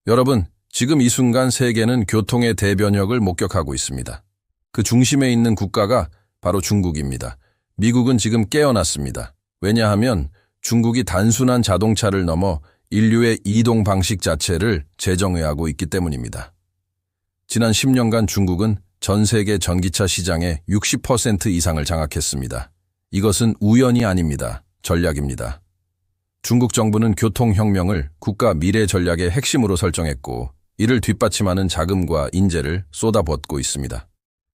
여러분, 지금 이 순간 세계는 교통의 대변혁을 목격하고 있습니다. 그 중심에 있는 국가가 바로 중국입니다. 미국은 지금 깨어났습니다. 왜냐하면 중국이 단순한 자동차를 넘어 인류의 이동 방식 자체를 재정의하고 있기 때문입니다. 지난 10년간 중국은 전 세계 전기차 시장의 60% 이상을 장악했습니다. 이것은 우연이 아닙니다. 전략입니다. 중국 정부는 교통혁명을 국가 미래 전략의 핵심으로 설정했고 이를 뒷받침하는 자금과 인재를 쏟아붓고 있습니다.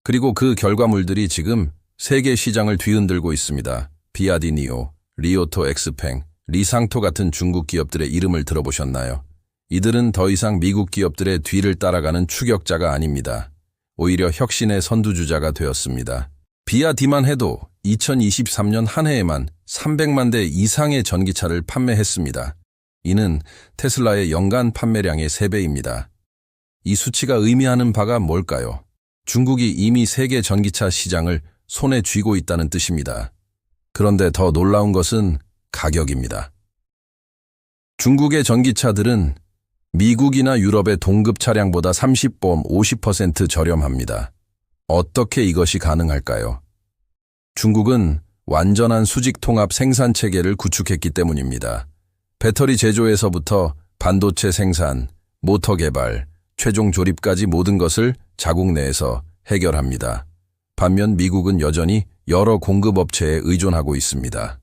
그리고 그 결과물들이 지금 세계 시장을 뒤흔들고 있습니다. 비아디 니오, 리오토 엑스팽, 리상토 같은 중국 기업들의 이름을 들어보셨나요? 이들은 더 이상 미국 기업들의 뒤를 따라가는 추격자가 아닙니다. 오히려 혁신의 선두주자가 되었습니다. 비아디만 해도 2023년 한 해에만 300만 대 이상의 전기차를 판매했습니다. 이는 테슬라의 연간 판매량의 3배입니다. 이 수치가 의미하는 바가 뭘까요? 중국이 이미 세계 전기차 시장을 손에 쥐고 있다는 뜻입니다. 그런데 더 놀라운 것은 가격입니다. 중국의 전기차들은 미국이나 유럽의 동급 차량보다 30범 50% 저렴합니다. 어떻게 이것이 가능할까요? 중국은 완전한 수직 통합 생산 체계를 구축했기 때문입니다. 배터리 제조에서부터 반도체 생산, 모터 개발, 최종 조립까지 모든 것을 자국 내에서 해결합니다. 반면 미국은 여전히 여러 공급업체에 의존하고 있습니다.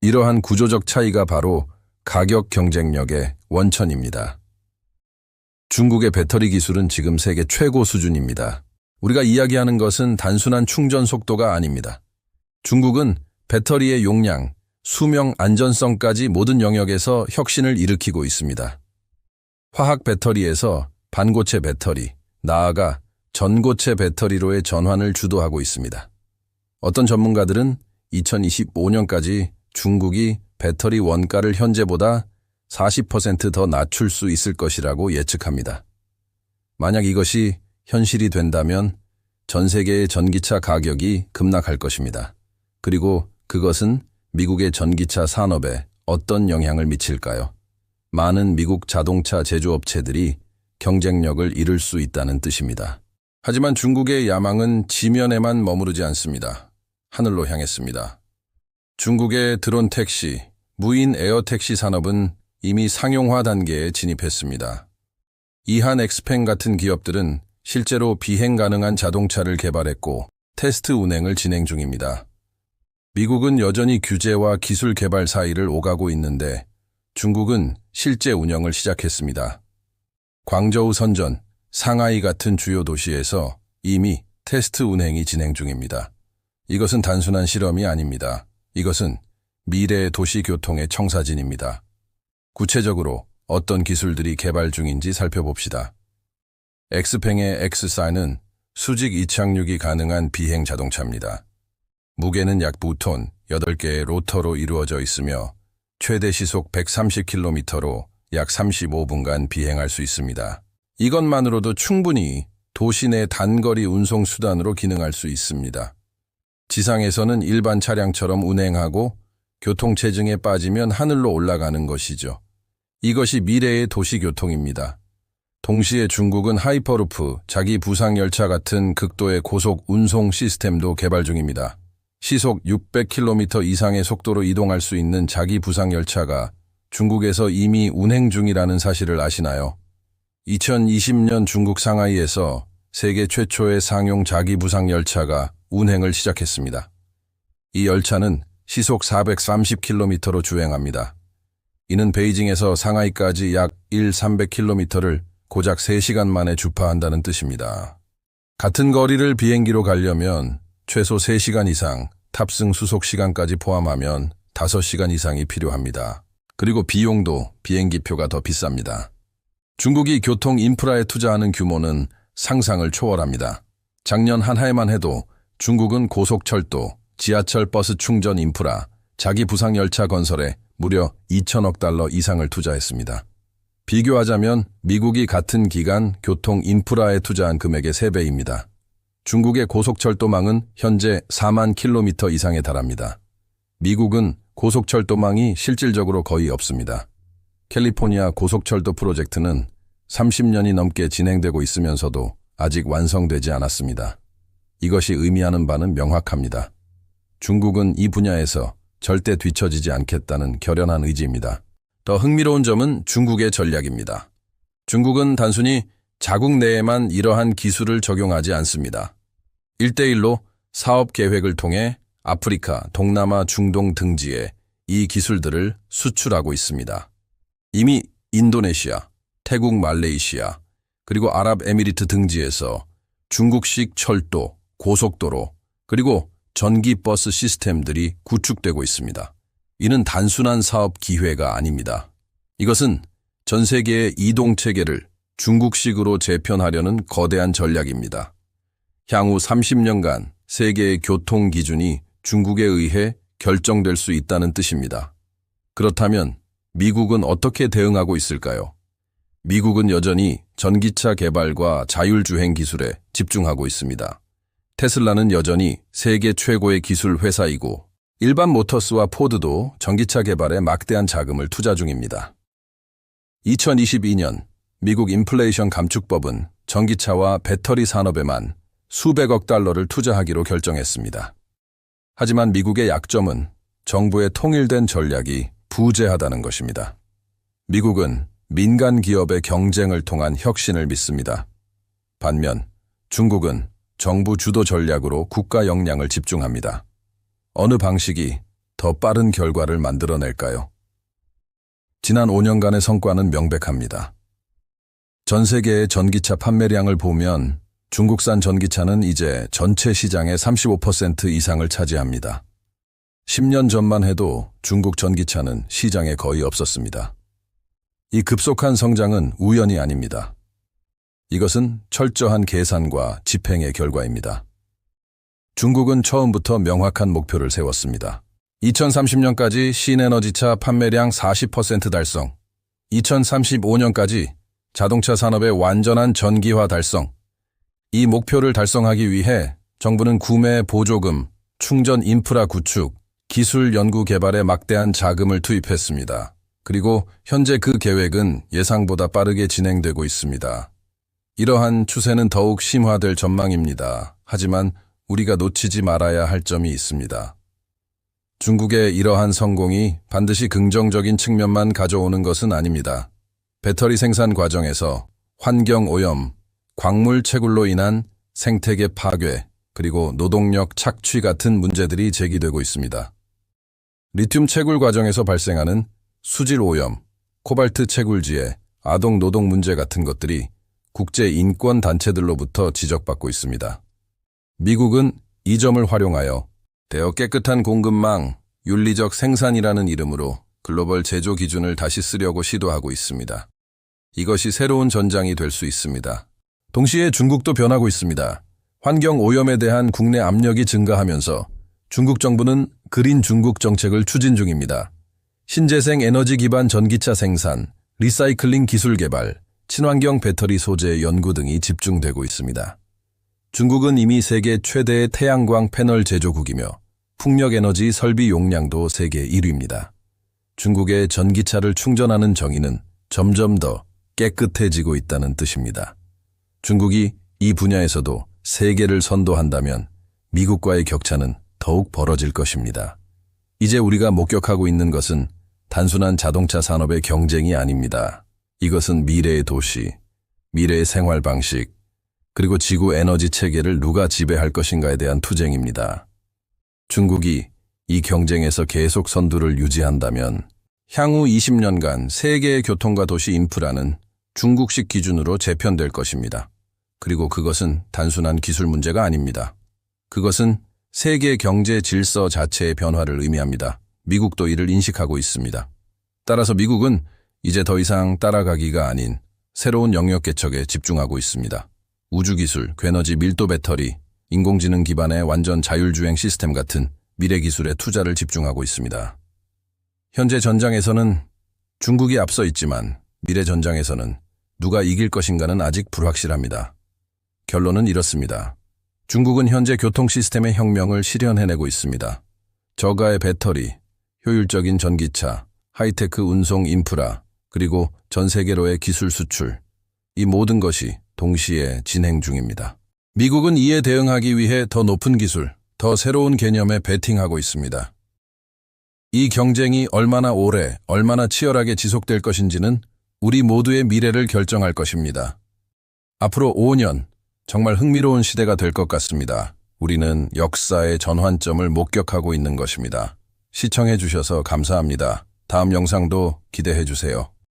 이러한 구조적 차이가 바로 가격 경쟁력의 원천입니다. 중국의 배터리 기술은 지금 세계 최고 수준입니다. 우리가 이야기하는 것은 단순한 충전 속도가 아닙니다. 중국은 배터리의 용량, 수명 안전성까지 모든 영역에서 혁신을 일으키고 있습니다. 화학 배터리에서 반고체 배터리, 나아가 전고체 배터리로의 전환을 주도하고 있습니다. 어떤 전문가들은 2025년까지 중국이 배터리 원가를 현재보다 40% 더 낮출 수 있을 것이라고 예측합니다. 만약 이것이 현실이 된다면 전 세계의 전기차 가격이 급락할 것입니다. 그리고 그것은 미국의 전기차 산업에 어떤 영향을 미칠까요? 많은 미국 자동차 제조업체들이 경쟁력을 잃을 수 있다는 뜻입니다. 하지만 중국의 야망은 지면에만 머무르지 않습니다. 하늘로 향했습니다. 중국의 드론 택시, 무인 에어 택시 산업은 이미 상용화 단계에 진입했습니다. 이한 엑스팽 같은 기업들은 실제로 비행 가능한 자동차를 개발했고 테스트 운행을 진행 중입니다. 미국은 여전히 규제와 기술 개발 사이를 오가고 있는데 중국은 실제 운영을 시작했습니다. 광저우 선전, 상하이 같은 주요 도시에서 이미 테스트 운행이 진행 중입니다. 이것은 단순한 실험이 아닙니다. 이것은 미래의 도시 교통의 청사진입니다. 구체적으로 어떤 기술들이 개발 중인지 살펴봅시다. 엑스팽의 X사는 수직 이착륙이 가능한 비행 자동차입니다. 무게는 약 2톤, 8개의 로터로 이루어져 있으며 최대 시속 130km로 약 35분간 비행할 수 있습니다. 이것만으로도 충분히 도시 내 단거리 운송 수단으로 기능할 수 있습니다. 지상에서는 일반 차량처럼 운행하고 교통체증에 빠지면 하늘로 올라가는 것이죠. 이것이 미래의 도시교통입니다. 동시에 중국은 하이퍼루프, 자기 부상열차 같은 극도의 고속 운송 시스템도 개발 중입니다. 시속 600km 이상의 속도로 이동할 수 있는 자기 부상열차가 중국에서 이미 운행 중이라는 사실을 아시나요? 2020년 중국 상하이에서 세계 최초의 상용 자기 부상열차가 운행을 시작했습니다. 이 열차는 시속 430km로 주행합니다. 이는 베이징에서 상하이까지 약 300km를 고작 3시간 만에 주파한다는 뜻입니다. 같은 거리를 비행기로 가려면 최소 3시간 이상, 탑승 수속 시간까지 포함하면 5시간 이상이 필요합니다. 그리고 비용도 비행기표가 더 비쌉니다. 중국이 교통 인프라에 투자하는 규모는 상상을 초월합니다. 작년 한 해만 해도 중국은 고속철도, 지하철 버스 충전 인프라, 자기 부상 열차 건설에 무려 2천억 달러 이상을 투자했습니다. 비교하자면 미국이 같은 기간 교통 인프라에 투자한 금액의 3배입니다. 중국의 고속철도망은 현재 4만 킬로미터 이상에 달합니다. 미국은 고속철도망이 실질적으로 거의 없습니다. 캘리포니아 고속철도 프로젝트는 30년이 넘게 진행되고 있으면서도 아직 완성되지 않았습니다. 이것이 의미하는 바는 명확합니다. 중국은 이 분야에서 절대 뒤처지지 않겠다는 결연한 의지입니다. 더 흥미로운 점은 중국의 전략입니다. 중국은 단순히 자국 내에만 이러한 기술을 적용하지 않습니다. 1대1로 사업 계획을 통해 아프리카, 동남아, 중동 등지에 이 기술들을 수출하고 있습니다. 이미 인도네시아, 태국, 말레이시아, 그리고 아랍에미리트 등지에서 중국식 철도, 고속도로, 그리고 전기버스 시스템들이 구축되고 있습니다. 이는 단순한 사업 기회가 아닙니다. 이것은 전 세계의 이동체계를 중국식으로 재편하려는 거대한 전략입니다. 향후 30년간 세계의 교통 기준이 중국에 의해 결정될 수 있다는 뜻입니다. 그렇다면 미국은 어떻게 대응하고 있을까요? 미국은 여전히 전기차 개발과 자율주행 기술에 집중하고 있습니다. 테슬라는 여전히 세계 최고의 기술 회사이고 일반 모터스와 포드도 전기차 개발에 막대한 자금을 투자 중입니다. 2022년 미국 인플레이션 감축법은 전기차와 배터리 산업에만 수백억 달러를 투자하기로 결정했습니다. 하지만 미국의 약점은 정부의 통일된 전략이 부재하다는 것입니다. 미국은 민간 기업의 경쟁을 통한 혁신을 믿습니다. 반면 중국은 정부 주도 전략으로 국가 역량을 집중합니다. 어느 방식이 더 빠른 결과를 만들어낼까요? 지난 5년간의 성과는 명백합니다. 전 세계의 전기차 판매량을 보면 중국산 전기차는 이제 전체 시장의 35% 이상을 차지합니다. 10년 전만 해도 중국 전기차는 시장에 거의 없었습니다. 이 급속한 성장은 우연이 아닙니다. 이것은 철저한 계산과 집행의 결과입니다. 중국은 처음부터 명확한 목표를 세웠습니다. 2030년까지 신에너지차 판매량 40% 달성, 2035년까지 자동차 산업의 완전한 전기화 달성. 이 목표를 달성하기 위해 정부는 구매 보조금, 충전 인프라 구축, 기술 연구 개발에 막대한 자금을 투입했습니다. 그리고 현재 그 계획은 예상보다 빠르게 진행되고 있습니다. 이러한 추세는 더욱 심화될 전망입니다. 하지만 우리가 놓치지 말아야 할 점이 있습니다. 중국의 이러한 성공이 반드시 긍정적인 측면만 가져오는 것은 아닙니다. 배터리 생산 과정에서 환경 오염, 광물 채굴로 인한 생태계 파괴, 그리고 노동력 착취 같은 문제들이 제기되고 있습니다. 리튬 채굴 과정에서 발생하는 수질 오염, 코발트 채굴지의 아동 노동 문제 같은 것들이 국제 인권 단체들로부터 지적받고 있습니다. 미국은 이 점을 활용하여 대여 깨끗한 공급망, 윤리적 생산이라는 이름으로 글로벌 제조 기준을 다시 쓰려고 시도하고 있습니다. 이것이 새로운 전장이 될 수 있습니다. 동시에 중국도 변하고 있습니다. 환경 오염에 대한 국내 압력이 증가하면서 중국 정부는 그린 중국 정책을 추진 중입니다. 신재생 에너지 기반 전기차 생산, 리사이클링 기술 개발, 친환경 배터리 소재 연구 등이 집중되고 있습니다. 중국은 이미 세계 최대의 태양광 패널 제조국이며 풍력 에너지 설비 용량도 세계 1위입니다. 중국의 전기차를 충전하는 정의는 점점 더 깨끗해지고 있다는 뜻입니다. 중국이 이 분야에서도 세계를 선도한다면 미국과의 격차는 더욱 벌어질 것입니다. 이제 우리가 목격하고 있는 것은 단순한 자동차 산업의 경쟁이 아닙니다. 이것은 미래의 도시, 미래의 생활 방식, 그리고 지구 에너지 체계를 누가 지배할 것인가에 대한 투쟁입니다. 중국이 이 경쟁에서 계속 선두를 유지한다면 향후 20년간 세계의 교통과 도시 인프라는 중국식 기준으로 재편될 것입니다. 그리고 그것은 단순한 기술 문제가 아닙니다. 그것은 세계 경제 질서 자체의 변화를 의미합니다. 미국도 이를 인식하고 있습니다. 따라서 미국은 이제 더 이상 따라가기가 아닌 새로운 영역 개척에 집중하고 있습니다. 우주기술, 괴너지 밀도 배터리, 인공지능 기반의 완전 자율주행 시스템 같은 미래 기술에 투자를 집중하고 있습니다. 현재 전장에서는 중국이 앞서 있지만 미래 전장에서는 누가 이길 것인가는 아직 불확실합니다. 결론은 이렇습니다. 중국은 현재 교통 시스템의 혁명을 실현해내고 있습니다. 저가의 배터리, 효율적인 전기차, 하이테크 운송 인프라, 그리고 전 세계로의 기술 수출. 이 모든 것이 동시에 진행 중입니다. 미국은 이에 대응하기 위해 더 높은 기술, 더 새로운 개념에 베팅하고 있습니다. 이 경쟁이 얼마나 오래, 얼마나 치열하게 지속될 것인지는 우리 모두의 미래를 결정할 것입니다. 앞으로 5년, 정말 흥미로운 시대가 될 것 같습니다. 우리는 역사의 전환점을 목격하고 있는 것입니다. 시청해 주셔서 감사합니다. 다음 영상도 기대해 주세요.